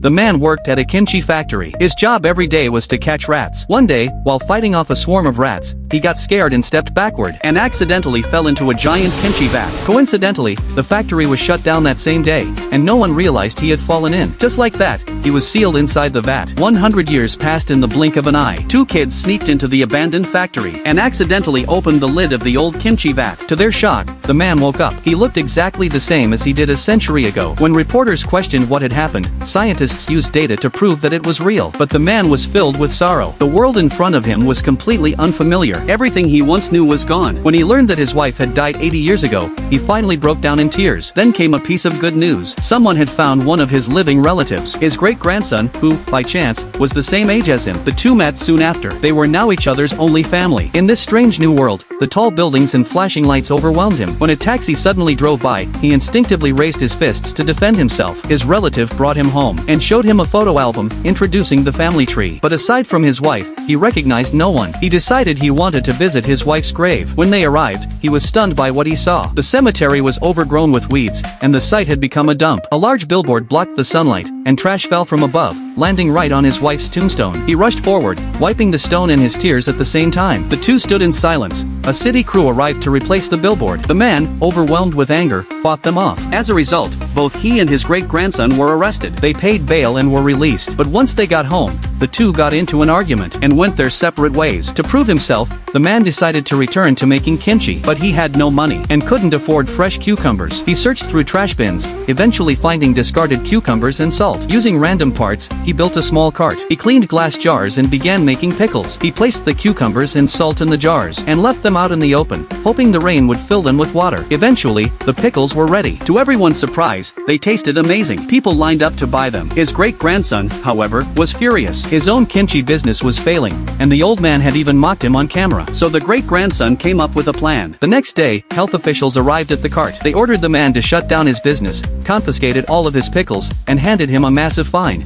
The man worked at a kimchi factory. His job every day was to catch rats. One day, while fighting off a swarm of rats, he got scared and stepped backward and accidentally fell into a giant kimchi vat. Coincidentally, the factory was shut down that same day, and no one realized he had fallen in. Just like that, he was sealed inside the vat. 100 years passed in the blink of an eye. Two kids sneaked into the abandoned factory and accidentally opened the lid of the old kimchi vat. To their shock, the man woke up. He looked exactly the same as he did a century ago. When reporters questioned what had happened, scientists used data to prove that it was real. But the man was filled with sorrow. The world in front of him was completely unfamiliar. Everything he once knew was gone. When he learned that his wife had died 80 years ago, he finally broke down in tears. Then came a piece of good news. Someone had found one of his living relatives, his great-grandson, who, by chance, was the same age as him. The two met soon after. They were now each other's only family. In this strange new world, the tall buildings and flashing lights overwhelmed him. When a taxi suddenly drove by, he instinctively raised his fists to defend himself. His relative brought him home and showed him a photo album introducing the family tree. But aside from his wife, he recognized no one. He decided he wanted to visit his wife's grave. When they arrived, he was stunned by what he saw. The cemetery was overgrown with weeds, and the site had become a dump. A large billboard blocked the sunlight, and trash fell from above, landing right on his wife's tombstone. He rushed forward, wiping the stone and his tears at the same time. The two stood in silence. A city crew arrived to replace the billboard. The man, overwhelmed with anger, fought them off. As a result, both he and his great-grandson were arrested. They paid bail and were released. But once they got home, the two got into an argument and went their separate ways. To prove himself, the man decided to return to making kimchi, but he had no money and couldn't afford fresh cucumbers. He searched through trash bins, eventually finding discarded cucumbers and salt. Using random parts, he built a small cart. He cleaned glass jars and began making pickles. He placed the cucumbers and salt in the jars and left them out in the open, hoping the rain would fill them with water. Eventually, the pickles were ready. To everyone's surprise, they tasted amazing. People lined up to buy them. His great-grandson, however, was furious. His own kimchi business was failing, and the old man had even mocked him on camera. So the great-grandson came up with a plan. The next day, health officials arrived at the cart. They ordered the man to shut down his business, confiscated all of his pickles, and handed him a massive fine.